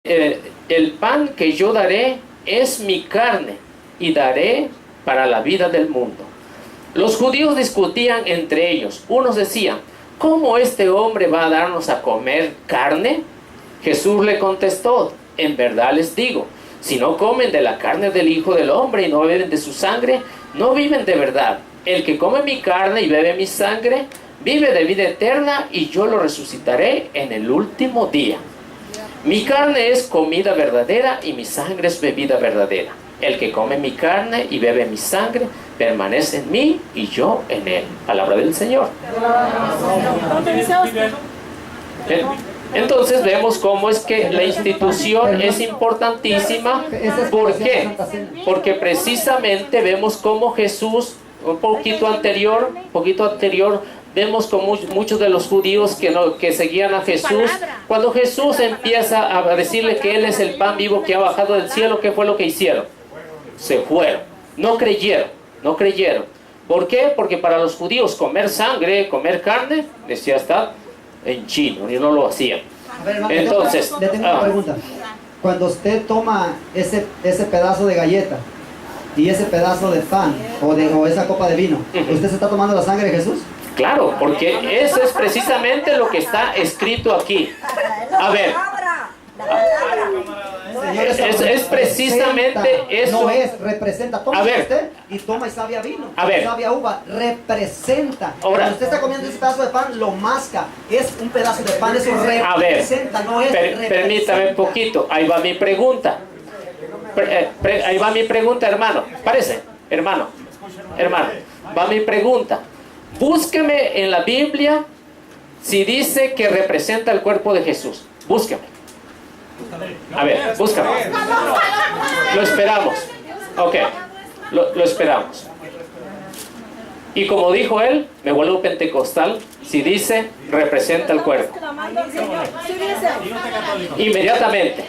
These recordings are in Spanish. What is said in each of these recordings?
el pan que yo daré es mi carne y daré para la vida del mundo. Los judíos discutían entre ellos. Unos decían, ¿cómo este hombre va a darnos a comer carne? Jesús le contestó, en verdad les digo, si no comen de la carne del Hijo del Hombre y no beben de su sangre, no viven de verdad. El que come mi carne y bebe mi sangre, vive de vida eterna y yo lo resucitaré en el último día. Mi carne es comida verdadera y mi sangre es bebida verdadera. El que come mi carne y bebe mi sangre, permanece en mí y yo en él. Palabra del Señor. Entonces vemos cómo es que la institución es importantísima. ¿Por qué? Porque precisamente vemos cómo Jesús, un poquito anterior, vemos como muchos de los judíos que seguían a Jesús, cuando Jesús empieza a decirle que Él es el pan vivo que ha bajado del cielo, ¿qué fue lo que hicieron? Se fueron, no creyeron. ¿Por qué? Porque para los judíos comer sangre, comer carne, decía está en chino, y no lo hacían. A ver, hermano, entonces, le tengo una pregunta. Cuando usted toma ese pedazo de galleta y ese pedazo de pan o esa copa de vino, ¿usted se está tomando la sangre de Jesús? Claro, porque eso es precisamente lo que está escrito aquí. A ver, Señores, es precisamente eso. No es, representa. Toma usted y toma y sabe a vino. A ver. Sabe a uva. Representa. Ahora, cuando usted está comiendo ese pedazo de pan, lo masca. Es un pedazo de pan, eso representa, no es permítame un poquito. Ahí va mi pregunta. Ahí va mi pregunta, hermano. Parece, hermano. Va mi pregunta. Búsqueme en la Biblia si dice que representa el cuerpo de Jesús. Búsqueme. A ver, búscame. Lo esperamos. Ok, lo esperamos. Y como dijo él, me vuelvo pentecostal si dice representa el cuerpo. Inmediatamente,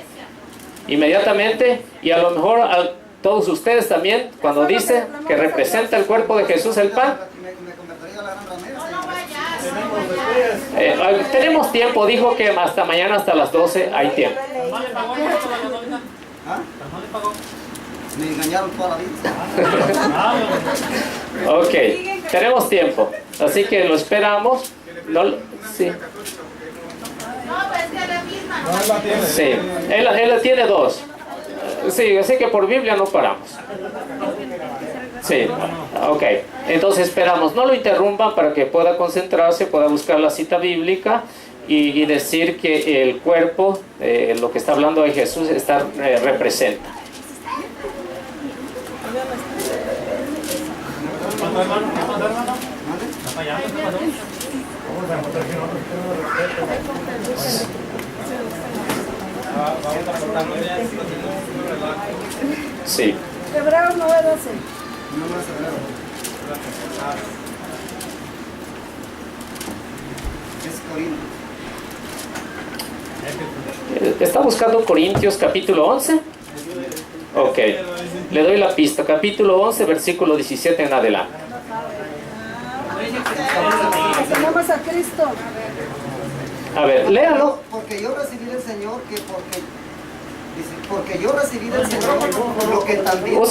y a lo mejor a todos ustedes también, cuando dice que representa el cuerpo de Jesús el pan. Tenemos tiempo, dijo que hasta mañana, hasta las 12 hay tiempo. Me engañaron toda la vida. Ok, tenemos tiempo, así que lo esperamos. Sí. Sí, él tiene dos. Sí, así que por Biblia no paramos. Sí, ok. Entonces esperamos, no lo interrumpan para que pueda concentrarse, pueda buscar la cita bíblica y decir que el cuerpo, lo que está hablando de Jesús, representa. Sí. Hebreos 9:12. ¿Está buscando Corintios capítulo 11? Ok, le doy la pista. Capítulo 11, versículo 17 en adelante. Tenemos a Cristo. A ver, léalo. Porque yo recibí del Señor porque yo recibí del Señor lo que también... No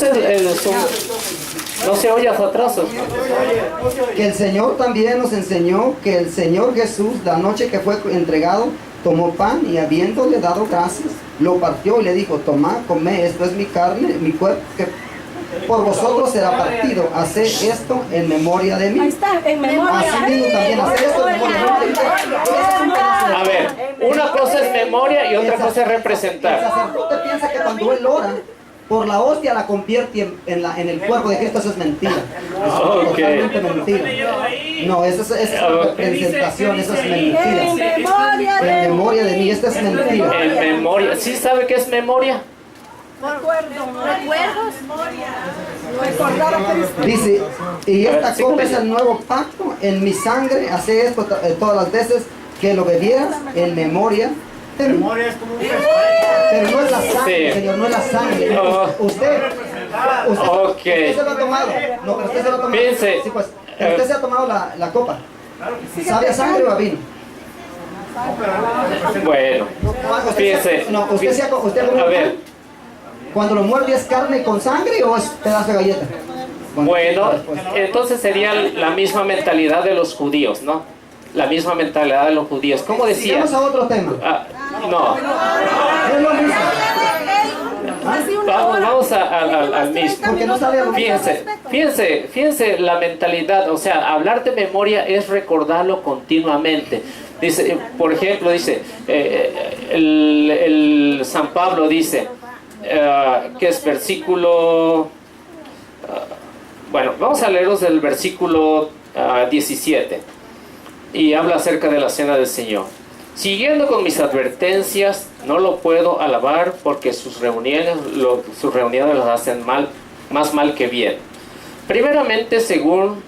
se oye hacia atrás. Que el Señor también nos enseñó que el Señor Jesús, la noche que fue entregado, tomó pan y habiéndole dado gracias, lo partió y le dijo, tomad, comed, esto es mi carne, mi cuerpo, que por vosotros será partido. Haced esto en memoria de mí. Ahí está, en memoria. Así mismo también, haced esto en memoria de mí. A ver, una cosa es memoria y otra cosa es representar. El sacerdote piensa que cuando él ora por la hostia la convierte en el cuerpo de Cristo. Eso es mentira. Eso es totalmente mentira. No, eso es representación, eso es mentira. En memoria de mí, esto es mentira. En memoria. ¿Sí sabe qué es memoria? Recuerdos. Recordar a Cristo. Dice, y esta copa es el nuevo pacto en mi sangre. Hace esto todas las veces que lo bebieras en memoria. Memoria es como un Pero no es la sangre, Sí. Señor, no es la sangre. Usted se lo ha tomado. No, pero usted se lo ha tomado. Piense. Sí, pues, usted se ha tomado la copa. ¿Sabe a sangre o a vino? Bueno, fíjense. No, usted A ver, cuando lo muerde es carne con sangre o es pedazo de galleta. bueno, entonces sería la misma mentalidad de los judíos, ¿no? La misma mentalidad de los judíos. ¿Cómo decía? Sigamos a otro tema. No, Es lo mismo. vamos al mismo. Porque no sabe a lo mismo. Fíjense la mentalidad, o sea, hablar de memoria es recordarlo continuamente. Dice, por ejemplo, dice, el San Pablo dice, que es versículo, bueno, vamos a leeros del versículo 17, y habla acerca de la cena del Señor. Siguiendo con mis advertencias, no lo puedo alabar porque sus reuniones los hacen más mal que bien. Primeramente, según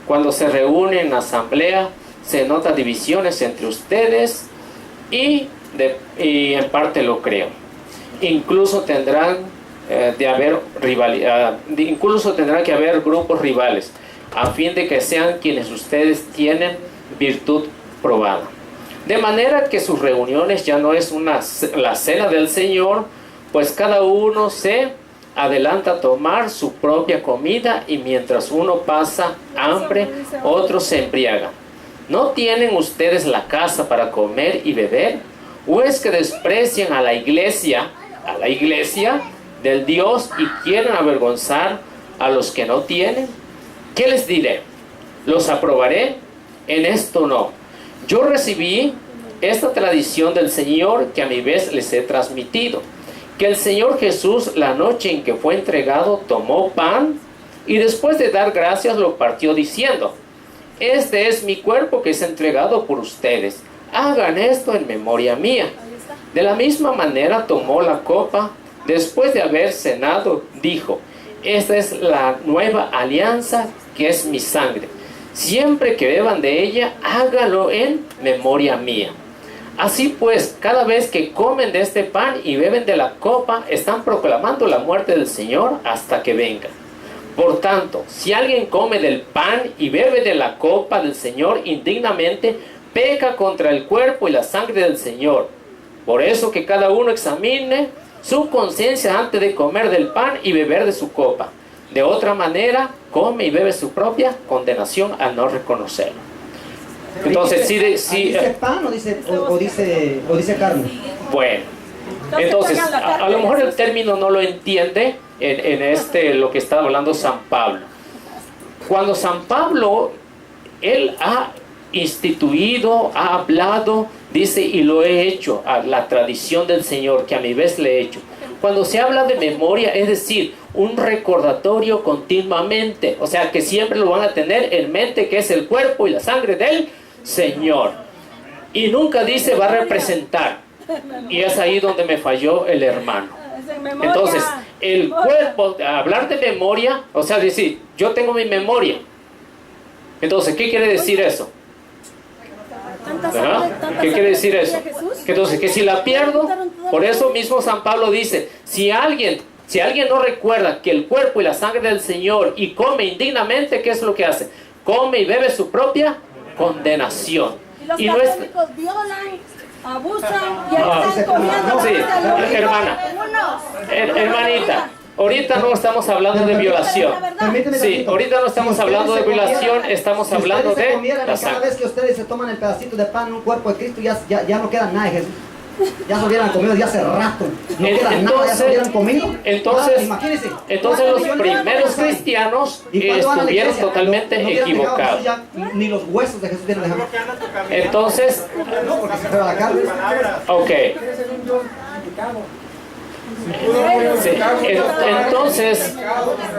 cuando se reúnen en asamblea, se notan divisiones entre ustedes y en parte lo creo. Incluso tendrán incluso tendrá que haber grupos rivales, a fin de que sean quienes ustedes tienen virtud probada. De manera que sus reuniones ya no es la cena del Señor, pues cada uno se adelanta a tomar su propia comida y mientras uno pasa hambre, otro se embriaga. ¿No tienen ustedes la casa para comer y beber? ¿O es que desprecian a la iglesia del Dios y quieren avergonzar a los que no tienen? ¿Qué les diré? ¿Los aprobaré? En esto no. Yo recibí esta tradición del Señor que a mi vez les he transmitido, que el Señor Jesús, la noche en que fue entregado, tomó pan y después de dar gracias lo partió diciendo: este es mi cuerpo que es entregado por ustedes. Hagan esto en memoria mía. De la misma manera tomó la copa después de haber cenado, dijo: esta es la nueva alianza que es mi sangre. Siempre que beban de ella, háganlo en memoria mía. Así pues, cada vez que comen de este pan y beben de la copa, están proclamando la muerte del Señor hasta que venga. Por tanto, si alguien come del pan y bebe de la copa del Señor indignamente, peca contra el cuerpo y la sangre del Señor. Por eso que cada uno examine su conciencia antes de comer del pan y beber de su copa. De otra manera, come y bebe su propia condenación al no reconocerlo. Entonces, ¿dice pan o dice carne? Bueno, entonces, a lo mejor el término no lo entiende en lo que está hablando San Pablo. Cuando San Pablo, él ha instituido, ha hablado, dice, y lo he hecho, a la tradición del Señor, que a mi vez le he hecho. Cuando se habla de memoria, es decir, un recordatorio continuamente, o sea, que siempre lo van a tener en mente, que es el cuerpo y la sangre del Señor. Y nunca dice va a representar. Y es ahí donde me falló el hermano. Entonces, el cuerpo, hablar de memoria, o sea, decir, yo tengo mi memoria. Entonces, ¿qué quiere decir eso? ¿Verdad? ¿Qué quiere decir eso? Entonces, que si la pierdo, por eso mismo San Pablo dice, si alguien no recuerda que el cuerpo y la sangre del Señor y come indignamente, ¿qué es lo que hace? Come y bebe su propia condenación. Y los católicos violan, abusan y están comiendo. Sí, hermanita, ahorita no estamos hablando de violación. Sí, ahorita no estamos hablando de violación, estamos hablando de la sangre. Cada vez que ustedes se toman el pedacito de pan, un cuerpo de Cristo, ya no queda nada de Jesús. Ya se hubieran comido ya hace rato. No queda nada, ya se hubieran comido. Entonces los primeros cristianos estuvieron totalmente equivocados. Ni los huesos de Jesús tienen dejado. Entonces, no, porque se pega la carne. Ok. Sí.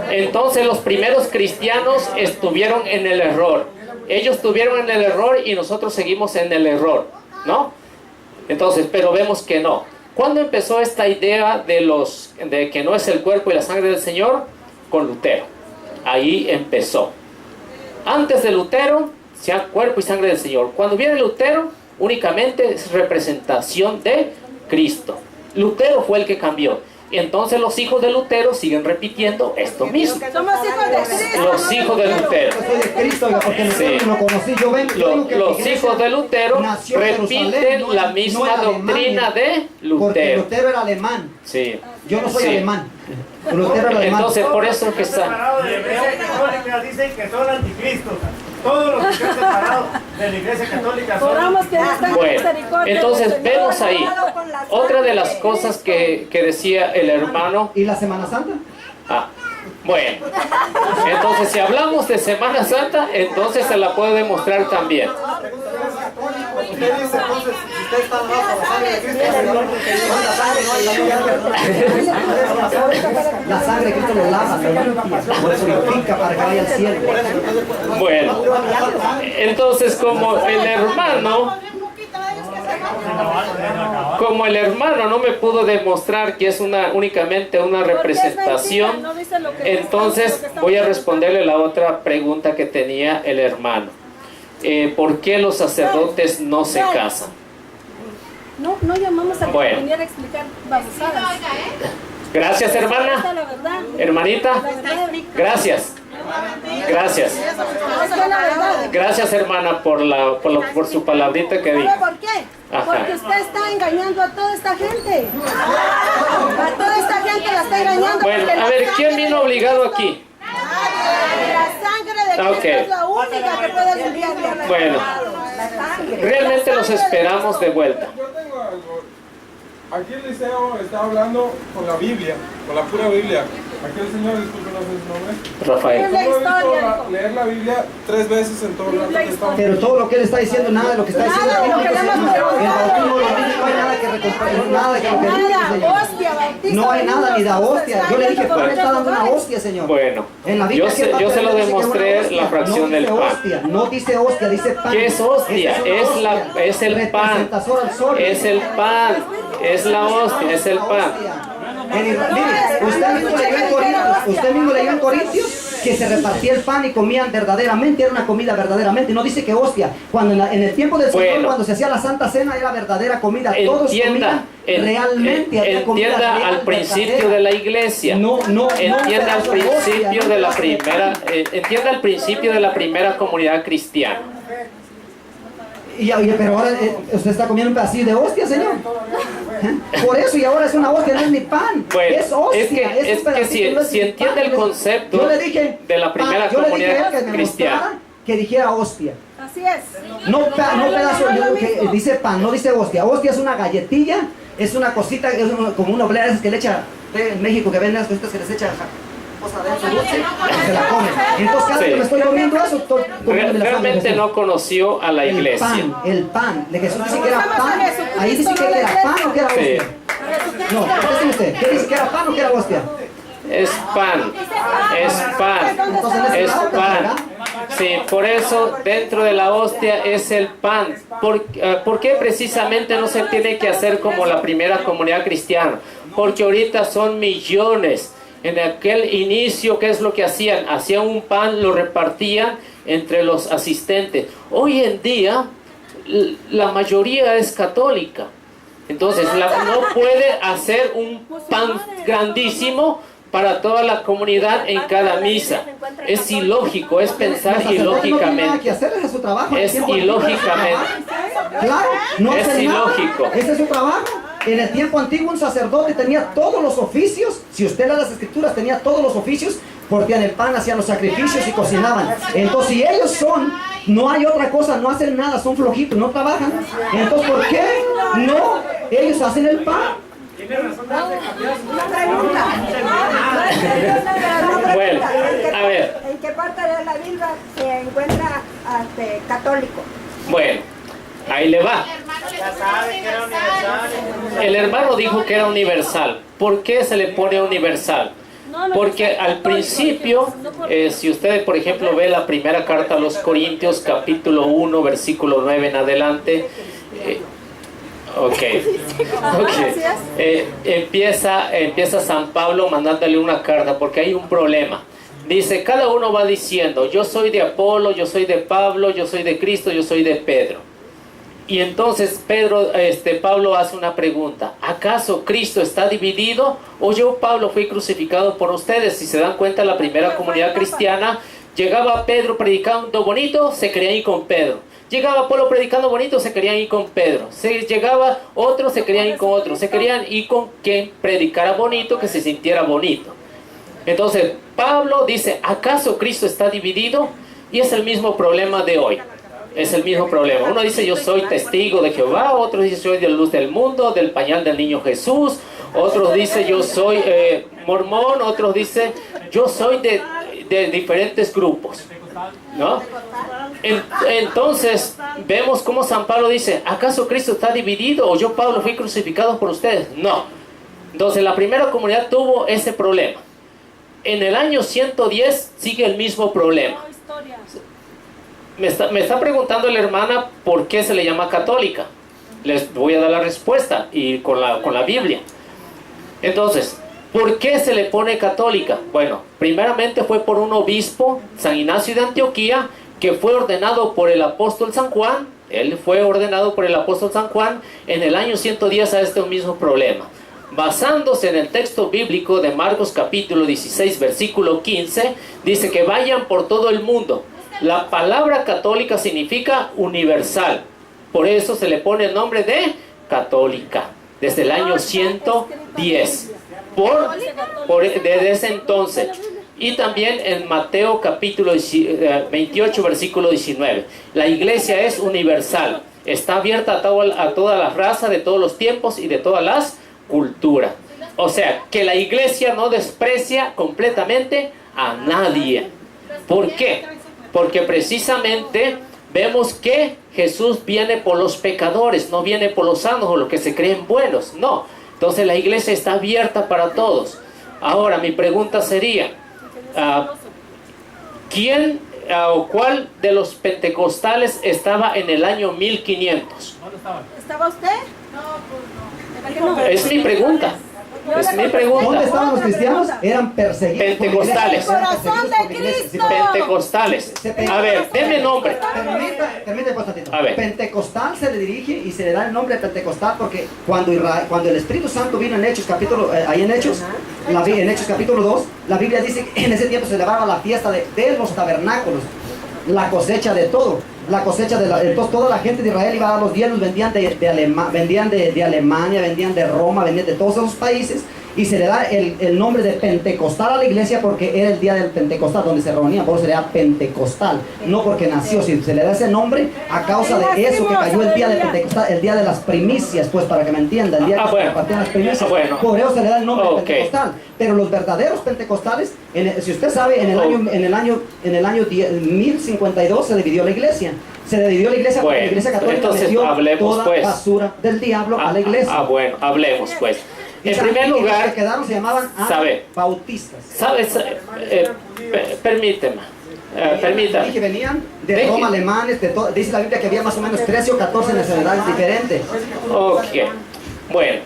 Entonces los primeros cristianos estuvieron en el error. Ellos estuvieron en el error y nosotros seguimos en el error, ¿no? Entonces, pero vemos que no. ¿Cuándo empezó esta idea de que no es el cuerpo y la sangre del Señor? Con Lutero. Ahí empezó. Antes de Lutero, sea cuerpo y sangre del Señor. Cuando viene Lutero, únicamente es representación de Cristo. Lutero fue el que cambió. Entonces los hijos de Lutero siguen repitiendo esto mismo. Somos hijos de Cristo. Los hijos de Lutero. Yo soy de Cristo, oiga, porque Sí. no conocí. Yo digo que la Los iglesia hijos de Lutero nació en Jerusalén, repiten no la en misma Alemania, doctrina de Porque Lutero. Lutero era alemán. Sí. Yo no soy Sí. alemán. Lutero era alemán. Entonces por eso que está. Separados de la Iglesia Católica dicen que son anticristos. Todos los que están separados de la Iglesia Católica son Oramos que Dios tenga Bueno, misericordia. entonces del Señor. vemos ahí otra de las cosas que decía el hermano. ¿Y la Semana Santa? Ah, bueno, entonces si hablamos de Semana Santa, entonces se la puede demostrar también. Usted dice entonces, si usted está bajo la sangre de Cristo, la sangre de Cristo lo lava, lo limpia, lo purifica para que vaya al cielo. Bueno, entonces como el hermano no me pudo demostrar que es únicamente una representación, entonces voy a responderle la otra pregunta que tenía el hermano. ¿Por qué los sacerdotes no se casan? No llamamos a que Bueno. viniera a explicar babosadas. Gracias, hermana. Esta es la verdad. Hermanita, La verdad. gracias. Gracias. Esta es la verdad. Gracias, hermana, por su palabrita que dijo. ¿Sabe por qué? Ajá. Porque usted está engañando a toda esta gente. A toda esta gente la está engañando. Bueno, porque a la ver, sangre ¿quién vino de obligado Cristo- aquí? La sangre de Cristo Ok. es la única que puede limpiar. Bueno, realmente los esperamos de vuelta. Yo tengo algo. Aquí el liceo está hablando con la Biblia, con la pura Biblia. Aquí el señor, disculpe, no sé su nombre. Rafael. La Solo he historia, visto dijo. leer la Biblia 3 veces en todo el rato que estamos. Pero todo lo que él está diciendo, nada de lo que está diciendo Nada de lo aquí, que le hemos el preguntado. bautismo de los niños, no hay nada que recompensar, nada de lo que dice, Nada, Señor. hostia, bautizo No hay de nada ni da niños, hostia. Yo le dije, ¿por qué está dando una hostia, Señor? Bueno, En la Biblia, yo ¿qué parte se lo dice que es una demostré hostia? la fracción No del dice pan. hostia, no dice hostia, dice pan. ¿Qué es hostia? Esa una Es hostia. es el pan. Representación al sol. Es el pan. Es la hostia, es el pan. Mire, usted mismo leyó en Corintios que se repartía el pan y comían verdaderamente, era una comida verdaderamente. No dice que hostia, cuando en el tiempo del Señor, Bueno. cuando se hacía la Santa Cena, era verdadera comida. Todos comían realmente. había comida Entienda real, al principio verdadera. de la iglesia. No, Entienda al pero principio hostia, de la no, primera, entienda al principio de la primera comunidad cristiana. Pero ahora usted está comiendo un pedacito de hostia, Señor. Por eso, y ahora es una hostia, no es mi pan. Bueno, es hostia. es que un pedacito, no es si mi entiende pan. el concepto Yo le dije, de la primera yo le dije comunidad a él que me cristiana. mostrara que dijera hostia. Así es. No pedazo, que dice pan, no dice hostia. Hostia es una galletilla, es una cosita, como una oblea que le echa en México, que venden las cositas que les echa cosa adentro dulce, y se la comen. Entonces cada vez que me estoy comiendo eso, estoy comiendo la sangre de Realmente Jesús. no conoció a la iglesia. El pan, de Jesús dice que era Buscamos a pan. Jesucristo, Ahí dice que no la era pan o que era Sí. hostia. No, contésteme usted, ¿qué dice que era pan o que era hostia? Es pan. Es pan. Entonces Es la otra, pan. ¿verdad? Sí, por eso dentro de la hostia es el pan. ¿Por qué precisamente no se tiene que hacer como la primera comunidad cristiana? Porque ahorita son millones. En aquel inicio, ¿qué es lo que hacían? Hacían un pan, lo repartían entre los asistentes. Hoy en día, la mayoría es católica. Entonces, no puede hacer un pan grandísimo para toda la comunidad en cada misa. Es ilógico, es pensar Los sacerdotes no tienen nada que ilógicamente. hacer, ese es su trabajo. Es ilógicamente. Claro, no Es hacen nada. ilógico. Ese es su trabajo. En el tiempo antiguo un sacerdote tenía todos los oficios. Si usted lee las escrituras, tenía todos los oficios. Portían el pan, hacían los sacrificios y cocinaban. Entonces, si ellos no hay otra cosa, no hacen nada, son flojitos, no trabajan. Entonces, ¿por qué no? Ellos hacen el pan. Bueno, a ver. ¿En qué parte de la Biblia se encuentra católico? Bueno, ahí le va. Ya sabe que era universal. El hermano dijo que era universal. ¿Por qué se le pone universal? Porque al principio, si usted por ejemplo ve la primera carta a los Corintios, capítulo 1, versículo 9 en adelante, empieza San Pablo mandándole una carta porque hay un problema. Dice, cada uno va diciendo, yo soy de Apolo, yo soy de Pablo, yo soy de Cristo, yo soy de Pedro. Y entonces Pablo hace una pregunta: ¿acaso Cristo está dividido? ¿O yo, Pablo, fui crucificado por ustedes? Si se dan cuenta, la primera comunidad cristiana, llegaba Pedro predicando bonito, se querían ir con Pedro. Llegaba Pablo predicando bonito, se querían ir con Pedro. Llegaba otro, se querían ir con otro. Se querían ir con quien predicara bonito, que se sintiera bonito. Entonces Pablo dice: ¿acaso Cristo está dividido? Y es el mismo problema de hoy. Es el mismo problema. Uno dice: yo soy testigo de Jehová. Otro dice: soy de la luz del mundo, del pañal del niño Jesús. Otros dice: yo soy mormón. Otros dice: yo soy de diferentes grupos, ¿no? Entonces vemos cómo San Pablo dice: ¿acaso Cristo está dividido? ¿O yo, Pablo, fui crucificado por ustedes? No. Entonces la primera comunidad tuvo ese problema. En el año 110 sigue el mismo problema. Me está preguntando la hermana por qué se le llama católica. Les voy a dar la respuesta, y con la Biblia. Entonces, ¿por qué se le pone católica? Bueno, primeramente fue por un obispo, San Ignacio de Antioquía, que fue ordenado por el apóstol San Juan. Él fue ordenado por el apóstol San Juan en el año 110 a este mismo problema. Basándose en el texto bíblico de Marcos capítulo 16, versículo 15, dice que vayan por todo el mundo. La palabra católica significa universal. Por eso se le pone el nombre de católica. Desde el año 110. Desde ese entonces. Y también en Mateo capítulo 28, versículo 19. La iglesia es universal. Está abierta a todas las razas, de todos los tiempos y de todas las culturas. O sea, que la iglesia no desprecia completamente a nadie. ¿Por qué? Porque precisamente vemos que Jesús viene por los pecadores, no viene por los sanos o los que se creen buenos, no. Entonces la iglesia está abierta para todos. Ahora mi pregunta sería, ¿quién o cuál de los pentecostales estaba en el año 1500? ¿Estaba usted? Es mi pregunta. Es mi pregunta. ¿Dónde estaban los cristianos? Eran perseguidos. Pentecostales. El corazón de Cristo. Pentecostales. A ver, denme nombre. Permíteme pues tantito. A ver. Pentecostal se le dirige y se le da el nombre de Pentecostal porque cuando el Espíritu Santo vino en Hechos capítulo, en Hechos capítulo 2, la Biblia dice que en ese tiempo se celebraba la fiesta de los tabernáculos, la cosecha de todo. La cosecha entonces toda la gente de Israel iba a dar los diezmos, vendían de Alemania, vendían de Roma, vendían de todos esos países, y se le da el nombre de Pentecostal a la iglesia porque era el día del Pentecostal donde se reunían, por eso se le da Pentecostal, no porque nació, sino se le da ese nombre a causa de eso que cayó el día de Pentecostal, el día de las primicias, pues para que me entiendan, el día que se compartían las primicias, por eso se le da el nombre de Pentecostal. Pero los verdaderos pentecostales, si usted sabe, en el año 1052 se dividió la iglesia. Se dividió la iglesia porque la iglesia católica metió toda basura del diablo a la iglesia. Bueno, hablemos pues. En primer Los lugar, que quedaron se llamaban bautistas. ¿sabes? Permíteme. Permítame. Que venían de Roma, alemanes, dice la Biblia que había más o menos 13 o 14 nacionalidades diferentes. Ok. Bueno,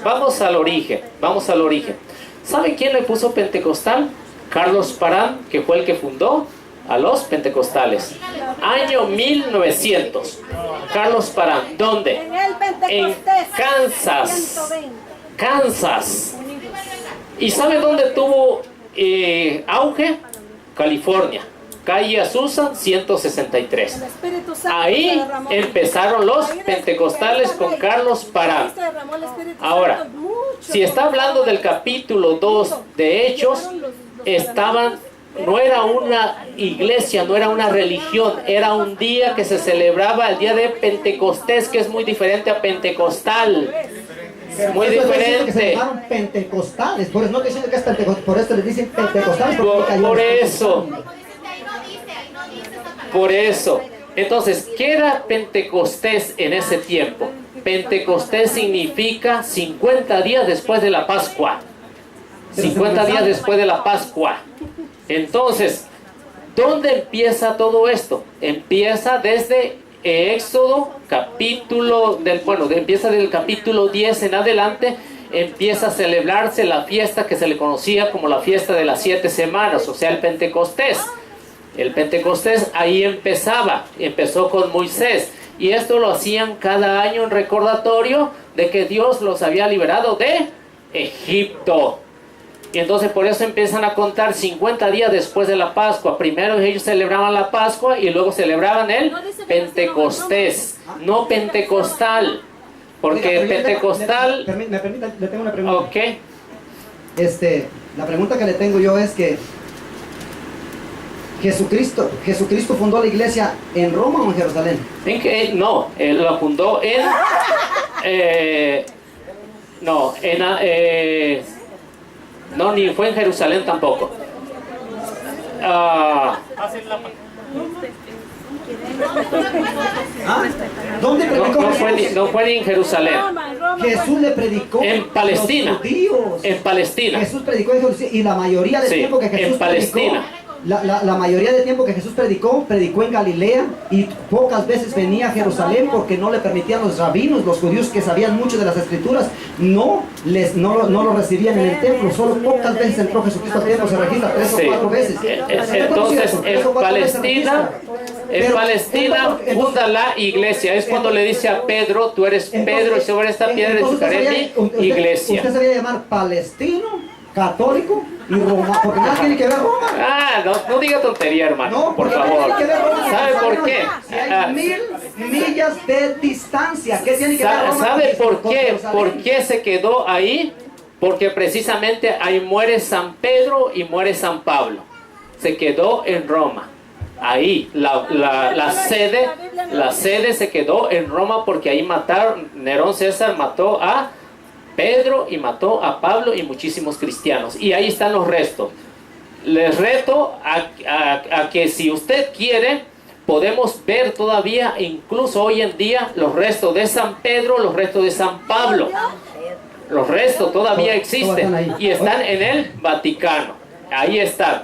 vamos al origen. Vamos al origen. ¿Saben quién le puso pentecostal? Carlos Parán, que fue el que fundó a los pentecostales. Año 1900. Carlos Parán. ¿Dónde? En Kansas. Kansas. ¿Y sabe dónde tuvo auge? California. Calle Azusa 163. Ahí empezaron los pentecostales con Carlos Parán. Ahora, si está hablando del capítulo 2 de Hechos, no era una iglesia, no era una religión, era un día que se celebraba, el día de Pentecostés, que es muy diferente a Pentecostal. Muy diferente. Que se llamaron pentecostales, por eso no te dicen que es pentecostal, por eso les dicen pentecostales. Por eso. Entonces, ¿qué era Pentecostés en ese tiempo? Pentecostés significa 50 días después de la Pascua. 50 días después de la Pascua. Entonces, ¿dónde empieza todo esto? Empieza desde Éxodo, empieza del capítulo 10 en adelante, empieza a celebrarse la fiesta que se le conocía como la fiesta de las 7 semanas, o sea, el Pentecostés. El Pentecostés ahí empezó con Moisés. Y esto lo hacían cada año en recordatorio de que Dios los había liberado de Egipto. Y entonces por eso empiezan a contar 50 días después de la Pascua. Primero ellos celebraban la Pascua y luego celebraban el Pentecostés, no pentecostal. Porque Oiga, pentecostal... ¿Me permite? Le tengo una pregunta. Ok. La pregunta que le tengo yo es que Jesucristo fundó la iglesia en Roma o en Jerusalén. ¿En qué? No, él la fundó en... no, ni fue en Jerusalén tampoco. ¿Dónde predicó No fue ni en Jerusalén. Jesús le predicó En Palestina. a los judíos. En Palestina. Jesús predicó en Jerusalén y la mayoría del Sí, tiempo que Jesús en Palestina. predicó, la mayoría del tiempo que Jesús predicó en Galilea, y pocas veces venía a Jerusalén porque no le permitían los rabinos, los judíos que sabían mucho de las escrituras, no lo recibían en el templo. Solo pocas veces entró Jesucristo al templo, se registra 3 o 4 veces. Entonces en Palestina funda la iglesia. Es cuando le dice a Pedro, tú eres Pedro y sobre esta piedra edificaré mi iglesia. Usted se debía llamar palestino, católico y romano, porque nada tiene que ver Roma. No diga tontería, hermano, No, por porque favor. tiene que ver Roma. ¿Sabe por qué? Si hay 1000 millas de distancia, ¿qué tiene que ver Roma? ¿Sabe por con qué? Jerusalén? ¿Por qué se quedó ahí? Porque precisamente ahí muere San Pedro y muere San Pablo. Se quedó en Roma. Ahí, la sede se quedó en Roma porque ahí Nerón César mató a Pedro y mató a Pablo y muchísimos cristianos. Y ahí están los restos. Les reto a que si usted quiere, podemos ver todavía, incluso hoy en día, los restos de San Pedro, los restos de San Pablo. Los restos todavía existen y están en el Vaticano. Ahí están.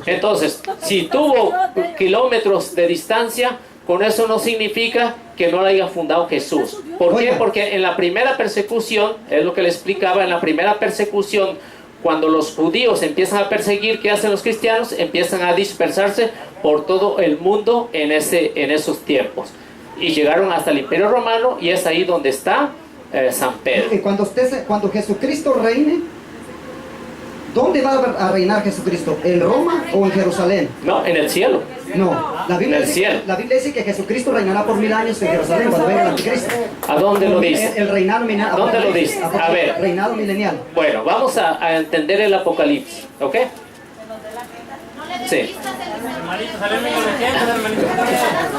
Entonces, si tuvo kilómetros de distancia, con eso no significa que no la haya fundado Jesús. ¿Por qué? Porque en la primera persecución, es lo que le explicaba, en la primera persecución, cuando los judíos empiezan a perseguir, ¿qué hacen los cristianos? Empiezan a dispersarse por todo el mundo en esos tiempos. Y llegaron hasta el Imperio Romano y es ahí donde está San Pedro. Cuando Jesucristo reine, ¿dónde va a reinar Jesucristo? ¿En Roma o en Jerusalén? No, en el cielo. No, la Biblia dice que Jesucristo reinará por 1000 años en Jerusalén cuando venga el anticristo. ¿A dónde lo dice? El reinado milenial. ¿Dónde lo dice? A ver. Reinado milenial. Bueno, vamos a entender el Apocalipsis, ¿ok? Sí.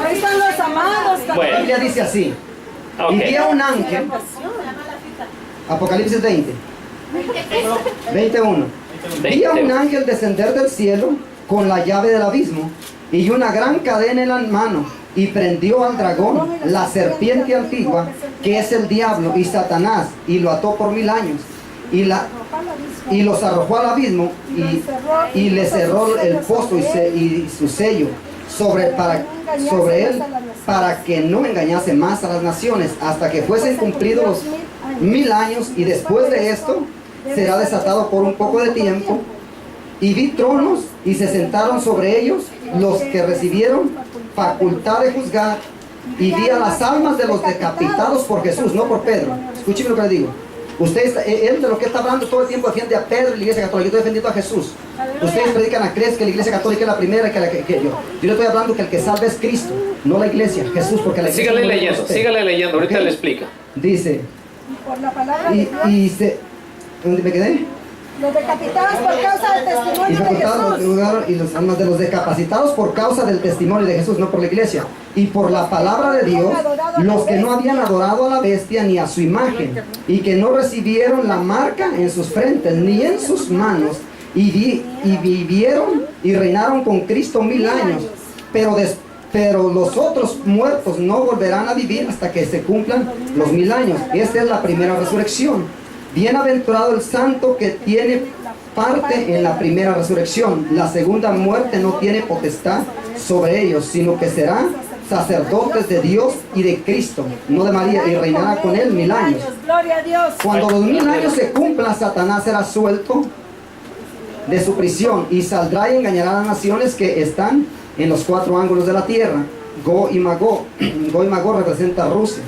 Ahí están los amados. Bueno. La Biblia dice así. Ok. Y vi a un ángel, Apocalipsis 20, 21. Vi a un ángel descender del cielo con la llave del abismo y una gran cadena en la mano, y prendió al dragón, la serpiente antigua, que es el diablo y Satanás, y lo ató por 1000 años, y los arrojó al abismo, y le cerró el pozo y su sello sobre él, para que no engañase más a las naciones, hasta que fuesen cumplidos los 1000 años, y después de esto será desatado por un poco de tiempo. Y vi tronos, y se sentaron sobre ellos los que recibieron facultad de juzgar, y vi a las almas de los decapitados por Jesús, no por Pedro. Escúcheme lo que le digo. Él de lo que está hablando todo el tiempo defiende a Pedro y la iglesia católica. Yo estoy defendiendo a Jesús. Ustedes predican a Cres que la iglesia católica es la primera que yo. Yo le estoy hablando que el que salva es Cristo, no la iglesia, Jesús, porque la iglesia... Sígale leyendo, ahorita ¿Okay? le explica. Dice, Por la palabra de Dios. ¿dónde me quedé? Los decapitados por causa del testimonio de Jesús. Y los almas de los decapacitados por causa del testimonio de Jesús, no por la iglesia. Y por la palabra de Dios, los que no habían adorado a la bestia ni a su imagen, y que no recibieron la marca en sus frentes ni en sus manos, y vivieron y reinaron con Cristo 1000 años. Pero los otros muertos no volverán a vivir hasta que se cumplan los 1000 años. Esta es la primera resurrección. Bienaventurado el santo que tiene parte en la primera resurrección. La segunda muerte no tiene potestad sobre ellos, sino que serán sacerdotes de Dios y de Cristo, no de María, y reinará con él 1000 años. Gloria a Dios. Cuando los 1000 años se cumplan, Satanás será suelto de su prisión y saldrá y engañará a las naciones que están en los 4 ángulos de la tierra, Go y Magog. Go y Magog representa Rusia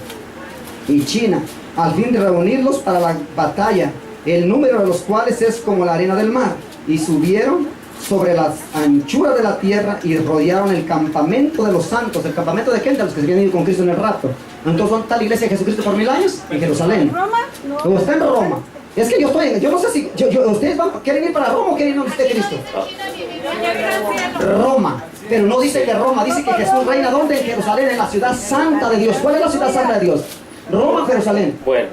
y China, al fin de reunirlos para la batalla, el número de los cuales es como la arena del mar, y subieron sobre las anchuras de la tierra y rodearon el campamento de los santos. ¿El campamento de quién? De los que se vienen con Cristo en el rapto. Entonces, ¿dónde está la iglesia de Jesucristo por 1000 años? En Jerusalén. ¿Roma? No. ¿O está en Roma? Es que yo no sé si, ustedes quieren ir para Roma o quieren ir donde esté Cristo. Roma. Pero no dice que Roma, dice que Jesús reina ¿dónde? En Jerusalén, en la ciudad santa de Dios. ¿Cuál es la ciudad santa de Dios? Roma o Jerusalén. Bueno,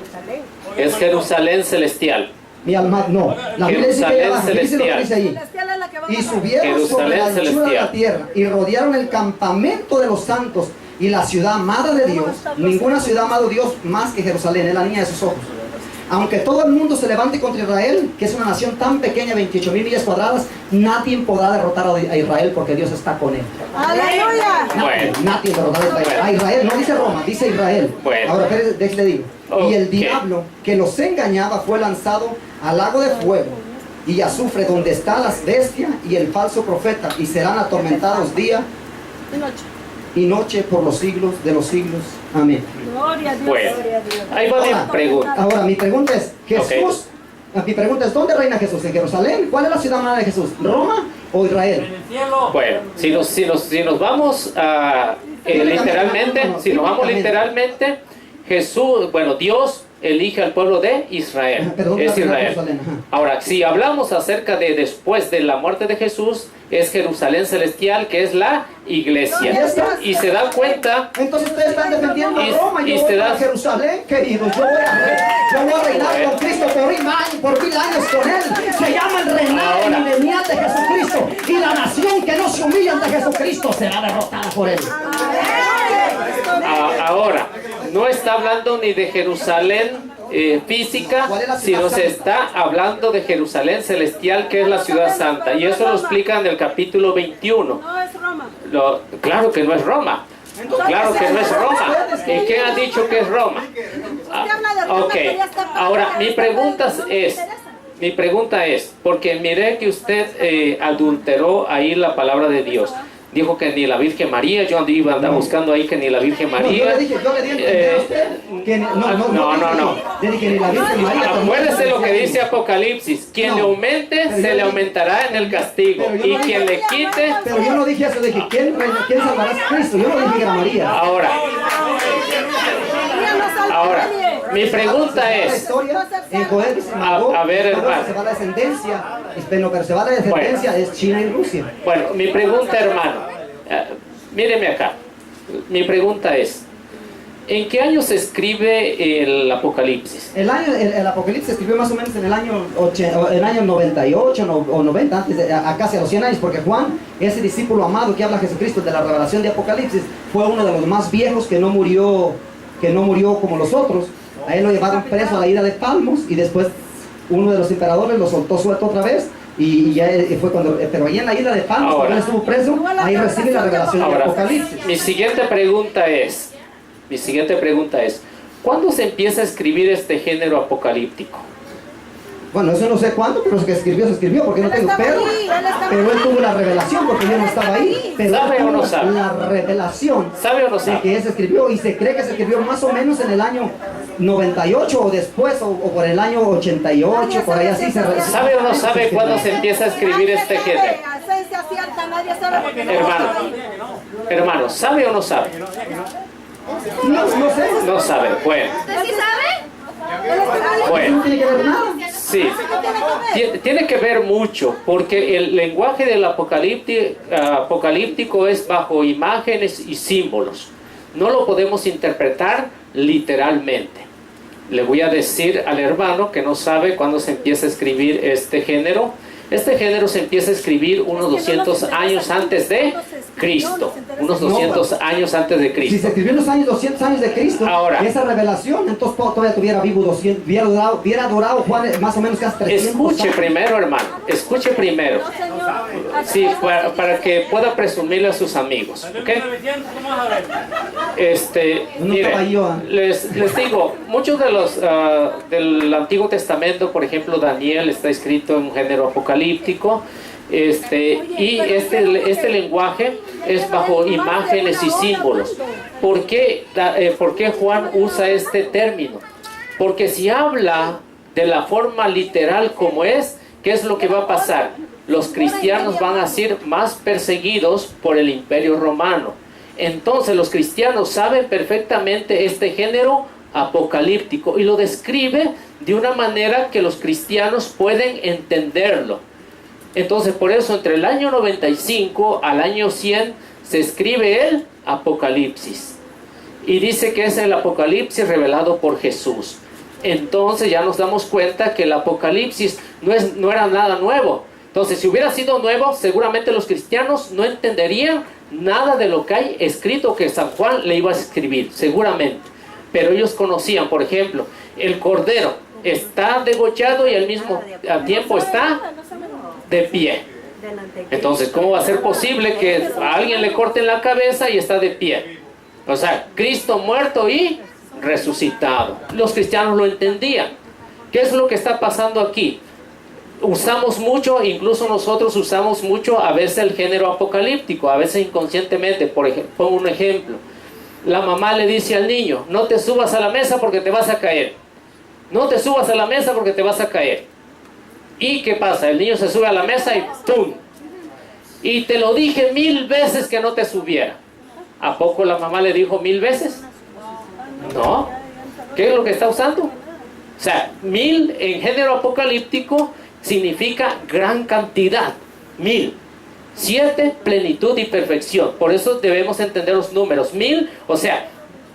es Jerusalén celestial. Mi alma, no. La Biblia dice que ella dice lo que dice ahí. Celestial es la que va a Y pasar. subieron sobre la anchura de la celestial. tierra y rodearon el campamento de los santos y la ciudad amada de Dios. Ninguna ciudad amada de Dios más que Jerusalén, es la niña de sus ojos. Aunque todo el mundo se levante contra Israel, que es una nación tan pequeña, 28,000 millas cuadradas, nadie podrá derrotar a Israel porque Dios está con él. ¡Aleluya! Bueno. Nadie derrotará a Israel. A Israel, no dice Roma, dice Israel. Bueno. Ahora, le digo. Y el Ok. diablo que los engañaba fue lanzado al lago de fuego y azufre, donde está la bestia y el falso profeta, y serán atormentados día De noche. y noche por los siglos de los siglos. Amén. Gloria a Dios. Bueno, Gloria a Dios. ahí va mi pregunta. Ahora, mi pregunta es, Jesús, mi pregunta es, ¿dónde reina Jesús? ¿En Jerusalén? ¿Cuál es la ciudad amada de Jesús? ¿Roma o Israel? Bueno, si nos vamos a literalmente, si nos vamos literalmente, Jesús, bueno, Dios elige al pueblo de Israel, Perdón, es la ciudad de Israel. Jerusalén, ajá. Ahora, si hablamos acerca de después de la muerte de Jesús, es Jerusalén celestial, que es la iglesia. Y se da cuenta, Entonces ustedes están defendiendo a Y- Roma y y yo voy te a das- Jerusalén, queridos. Yo voy a reinar con Cristo por 1000 años con Él. Se llama el reinado Ahora. milenial de Jesucristo. Y la nación que no se humilla ante Jesucristo será derrotada por Él. ahora, no está hablando ni de Jerusalén física, ¿Cuál es la ciudad sino se santa? está hablando de Jerusalén celestial, que es la ciudad santa. Y eso lo explica en el capítulo 21. No es Roma. Claro que no es Roma. Claro que no es Roma. ¿Y quién ha dicho que es Roma? Ok. Ahora, mi pregunta es, porque miré que usted adulteró ahí la palabra de Dios. Dijo que ni la Virgen María, yo andaba buscando ahí que ni la Virgen No, María. yo le dije a usted que no. Le dije ni la Virgen María. Acuérdese lo que dice Apocalipsis: quien No. le aumente, Pero yo se le dije- aumentará en el castigo, Pero yo y no quien le quite. Pero yo no dije eso, dije, ¿quién salvará a Cristo? Yo no dije que era María. Ahora, María no salva ahora, a nadie. mi pregunta La es, historia en Joel dice, Magog, a ver, pero hermano. se va la descendencia, pero se va la descendencia es China y Rusia. bueno, mi pregunta, hermano, míreme acá. Mi pregunta es, ¿en qué año se escribe el Apocalipsis? El Apocalipsis se escribió más o menos en el año 98 o 90, antes de, casi a los 100 años, porque Juan, ese discípulo amado que habla Jesucristo de la revelación de Apocalipsis, fue uno de los más viejos que no murió como los otros. A él lo llevaron preso a la ira de Palmos y después uno de los emperadores lo soltó suelto otra vez. Y ya fue cuando, pero ahí en la isla de Palmos, Ahora. cuando él estuvo preso, ahí recibe la revelación de Ahora, Apocalipsis. mi siguiente pregunta es, ¿cuándo se empieza a escribir este género apocalíptico? Bueno, eso no sé cuándo, pero se escribió, porque no Él tengo estaba pero. ahí, él estaba Pero él ahí. tuvo la revelación, porque yo no estaba ahí. Pero ¿Sabe él o no tuvo sabe? la revelación ¿Sabe o no de sabe? que él se escribió, y se cree que se escribió más o menos en el año 98 o después, o por el año 88, por ahí así se ¿Sabe o no sabe cuándo se empieza a escribir este género? Esencia cierta, nadie sabe porque no Hermano, estaba ahí. hermano, ¿sabe o no sabe? No sé. No sabe. Bueno, ¿Usted sí sabe? Él estaba ahí. bueno, No tiene que ver nada. sí. ¿Qué tiene que ver? Tiene que ver mucho, porque el lenguaje del apocalíptico es bajo imágenes y símbolos. No lo podemos interpretar literalmente. Le voy a decir al hermano que no sabe cuándo se empieza a escribir este género. Este género se empieza a escribir unos 200 años antes de Cristo. Unos 200 años antes de Si se Cristo. escribió en los años 200 años de Cristo, Ahora. esa revelación, entonces todavía tuviera vivo 200, hubiera durado Juan más o menos casi 300 Escuche años. primero, hermano. Escuche primero. No, señor. Sí, para que pueda presumirle a sus amigos. ¿Ok? No Mire, estaba yo, les digo, muchos de los del Antiguo Testamento, por ejemplo, Daniel está escrito en un género apocalíptico. Y este lenguaje es bajo imágenes y símbolos. ¿Por qué Juan usa este término? Porque si habla de la forma literal como es, ¿qué es lo que va a pasar? Los cristianos van a ser más perseguidos por el Imperio Romano. Entonces los cristianos saben perfectamente este género apocalíptico y lo describe de una manera que los cristianos pueden entenderlo. Entonces por eso entre el año 95 al año 100 se escribe el Apocalipsis. Y dice que es el Apocalipsis revelado por Jesús. Entonces ya nos damos cuenta que el Apocalipsis no era nada nuevo. Entonces si hubiera sido nuevo, seguramente los cristianos no entenderían nada de lo que hay escrito que San Juan le iba a escribir, seguramente. Pero ellos conocían, por ejemplo, el Cordero está degollado y al mismo tiempo está de pie. Entonces, ¿cómo va a ser posible que a alguien le corten la cabeza y está de pie? O sea, Cristo muerto y resucitado. Los cristianos lo entendían. ¿Qué es lo que está pasando aquí? Usamos mucho, incluso nosotros usamos mucho a veces el género apocalíptico, a veces inconscientemente. Por ejemplo, pongo un ejemplo. La mamá le dice al niño, no te subas a la mesa porque te vas a caer. No te subas a la mesa porque te vas a caer. ¿Y qué pasa? El niño se sube a la mesa y ¡pum! Y te lo dije 1000 veces que no te subiera. ¿A poco la mamá le dijo 1000 veces? No. ¿Qué es lo que está usando? O sea, 1000 en género apocalíptico significa gran cantidad. 1000. 7, plenitud y perfección. Por eso debemos entender los números. 1000, o sea,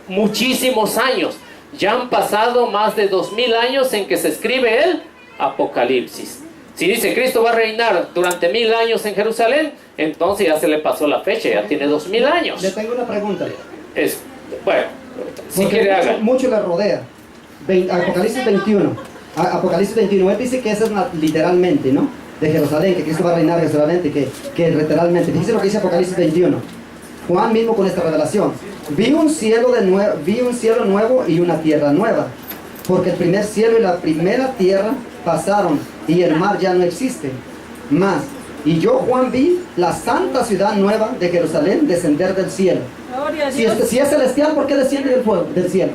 muchísimos años. Ya han pasado más de 2000 años en que se escribe el Apocalipsis. Si dice Cristo va a reinar durante 1000 años en Jerusalén, entonces ya se le pasó la fecha, ya tiene 2000 años. Le tengo una pregunta. Bueno, si porque quiere haga. mucho le rodea. Apocalipsis 21. Apocalipsis 21, él dice que esa es literalmente, ¿no? De Jerusalén, que Cristo va a reinar en Jerusalén, que literalmente. Fíjense lo que dice Apocalipsis 21. Juan mismo con esta revelación. Vi un cielo nuevo y una tierra nueva. Porque el primer cielo y la primera tierra pasaron y el mar ya no existe más. Y yo, Juan, vi la santa ciudad nueva de Jerusalén descender del cielo. Si es celestial, ¿por qué desciende del cielo?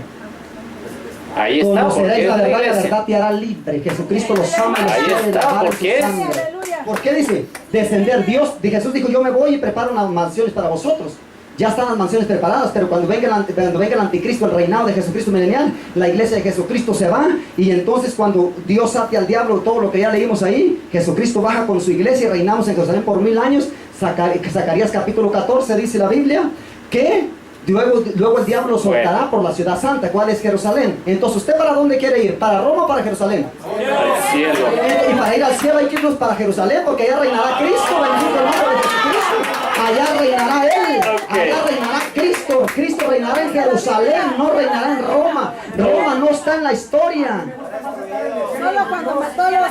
Ahí está. Conoceréis la verdad te hará libre. Jesucristo los ama y los quiere lavar su sangre. ¿Por qué dice? Descender. Jesús dijo, yo me voy y preparo unas mansiones para vosotros. Ya están las mansiones preparadas, pero cuando venga el anticristo, el reinado de Jesucristo milenial, la iglesia de Jesucristo se va, y entonces cuando Dios ate al diablo, todo lo que ya leímos ahí, Jesucristo baja con su iglesia y reinamos en Jerusalén por 1000 años. Zacarías capítulo 14 dice la Biblia que luego el diablo soltará por la ciudad santa, ¿cuál es Jerusalén? Entonces, ¿usted para dónde quiere ir? ¿Para Roma o para Jerusalén? Al cielo. Y para ir al cielo hay que irnos para Jerusalén, porque allá reinará Cristo, bendito el nombre de Jesucristo. Allá reinará Él, allá reinará Cristo. Cristo reinará en Jerusalén, no reinará en Roma. Roma no está en la historia. Solo cuando mató a los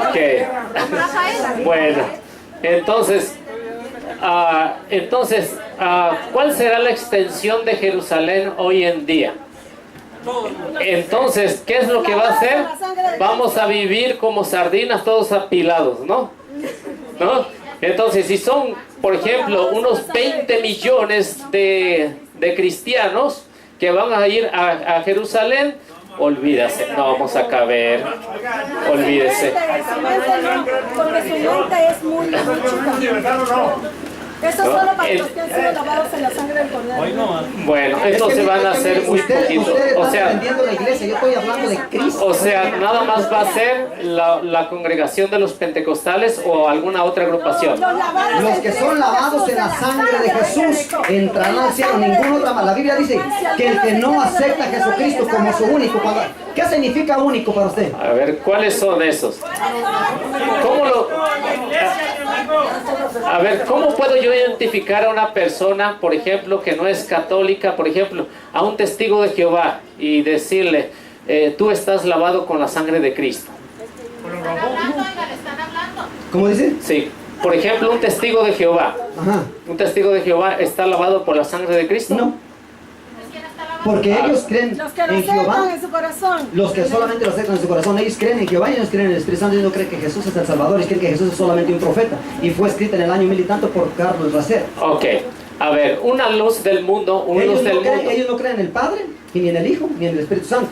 Ok. Bueno, entonces, ¿cuál será la extensión de Jerusalén hoy en día? Entonces, ¿qué es lo que va a hacer? Vamos a vivir como sardinas todos apilados, ¿no? Entonces, si son, por ejemplo, unos 20 millones de cristianos que van a ir a Jerusalén, olvídese, no vamos a caber, olvídese. Porque su mente es muy chica. Eso solo para los que han sido lavados en la sangre del Cordero. Bueno, entonces van a ser muy poquitos. Usted O está sea, defendiendo la iglesia, yo estoy hablando de Cristo. o sea, nada más va a ser la congregación de los pentecostales o alguna otra agrupación. Los que son lavados en la sangre de Jesús entrarán al cielo, ninguna otra más. La Biblia dice que el que no acepta a Jesucristo como su único, ¿qué significa único para usted? A ver, ¿cuáles son esos? ¿Cómo puedo yo identificar a una persona, por ejemplo, que no es católica, por ejemplo, a un testigo de Jehová y decirle, tú estás lavado con la sangre de Cristo? ¿Cómo dice? Sí. Por ejemplo, un testigo de Jehová. Ajá. ¿Un testigo de Jehová está lavado por la sangre de Cristo? No. Porque ellos creen Los que lo en Jehová. aceptan en su corazón. Los que solamente lo aceptan en su corazón, ellos creen en Jehová y ellos creen en el Espíritu Santo y no creen que Jesús es el Salvador, ellos creen que Jesús es solamente un profeta. Y fue escrito en el año 1000 y tanto por Carlos Racer. Ok, a ver, una luz del mundo, Ellos no creen en el Padre, y ni en el Hijo, ni en el Espíritu Santo.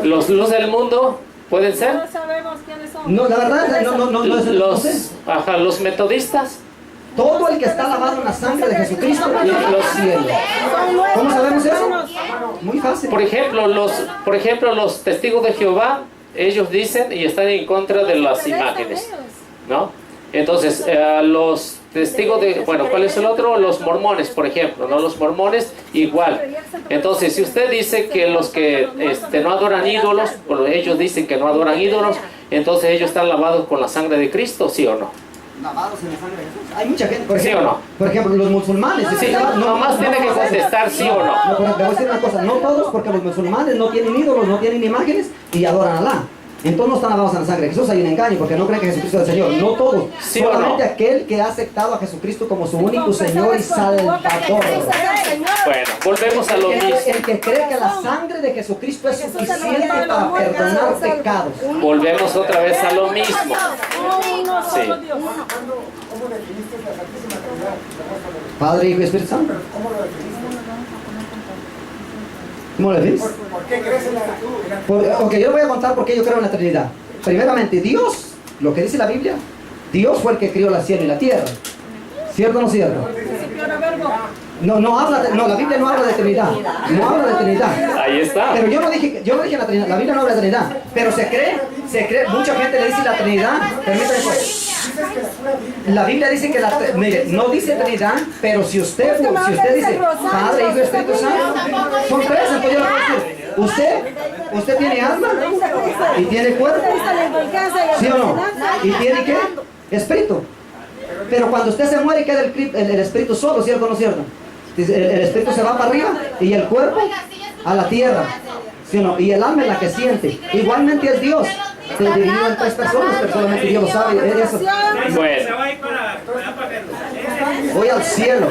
Los luz del mundo pueden ser No sabemos quiénes son. No, la verdad, no es no sé. los metodistas. Todo el que está lavado en la sangre de Jesucristo tiene los cielos. Son nuevos, ¿Cómo sabemos eso? hermanos. Muy fácil. Por ejemplo, los testigos de Jehová, ellos dicen y están en contra de las imágenes, ¿no? Entonces, los testigos de, bueno, ¿cuál es el otro? Los mormones, por ejemplo, ¿no? Los mormones igual. Entonces, si usted dice que los que no adoran ídolos, bueno, ellos dicen que no adoran ídolos, entonces ellos están lavados con la sangre de Cristo, ¿sí o no? Lavados en la sangre de Jesús. Hay mucha gente, ¿Sí o no? por ejemplo, los musulmanes. Sí, nomás tiene que contestar sí o no. No, pero te voy a decir una cosa, no todos, porque los musulmanes no tienen ídolos, no tienen imágenes y adoran a Alá. Entonces no están lavados en la sangre de Jesús, hay un engaño, porque no creen que Jesucristo es el Señor. No todos, ¿Sí o solamente no? aquel que ha aceptado a Jesucristo como su único Señor y Salvador. Bueno, volvemos a lo mismo. El que cree que la sangre de Jesucristo es suficiente para perdonar pecados. Volvemos otra vez a lo mismo. Uno Sí. solo Dios. ¿Cómo definiste la Santísima Trinidad? Padre, Hijo y Espíritu Santo. ¿Cómo lo definiste? ¿Cómo lo decís? ¿Por qué crees en la Ok, yo le voy a contar por qué yo creo en la Trinidad. Primeramente, Dios, lo que dice la Biblia, Dios fue el que crió la cielo y la tierra. ¿Cierto o no cierto? Principio era verbo. No, la Biblia no habla de Trinidad. No habla de Trinidad. Ahí está. Pero yo no dije la Trinidad, la Biblia no habla de Trinidad. Pero se cree, mucha gente le dice la Trinidad. Permítame pues. La Biblia dice que mire, no dice Trinidad, pero si usted dice Padre, Hijo y Espíritu Santo, son tres, entonces yo le puedo decir, usted tiene alma y tiene cuerpo, ¿sí o no? ¿Y tiene qué? Espíritu. Pero cuando usted se muere queda el espíritu solo, ¿cierto o no cierto? El espíritu se va para arriba y el cuerpo a la tierra, ¿sí o no? Y el alma es la que siente. Igualmente es Dios. Se dividió en tres personas, pero solamente Dios lo sabe. Eso. Bueno, Voy al cielo.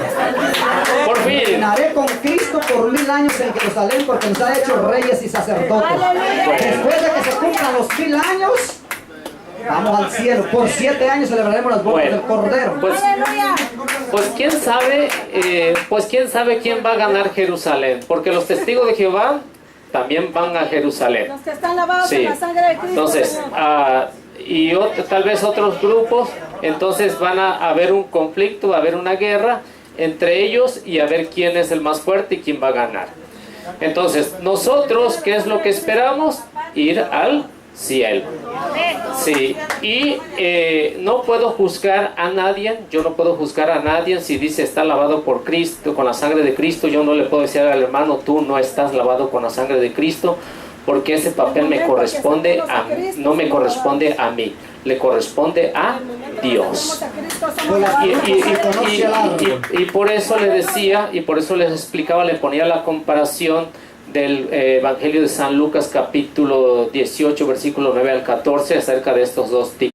por fin. Reinaré con Cristo por 1000 años en Jerusalén porque nos ha hecho reyes y sacerdotes. Después de que se cumplan los 1000 años, vamos al cielo. Por 7 años celebraremos las bodas del Cordero. Pues quién sabe quién va a ganar Jerusalén, porque los testigos de Jehová también van a Jerusalén. Los que están lavados Sí. en la sangre de Cristo. Entonces, Señor. tal vez otros grupos, entonces van a haber un conflicto, va a haber una guerra entre ellos y a ver quién es el más fuerte y quién va a ganar. Entonces, nosotros, ¿qué es lo que esperamos? Ir al cielo. Sí, y no puedo juzgar a nadie, yo no puedo juzgar a nadie si dice está lavado por Cristo, con la sangre de Cristo. Yo no le puedo decir al hermano, tú no estás lavado con la sangre de Cristo, porque ese papel me corresponde no me corresponde a mí, le corresponde a Dios. Y por eso le decía, y por eso les explicaba, le ponía la comparación del Evangelio de San Lucas capítulo 18 versículo 9 al 14 acerca de estos dos tipos.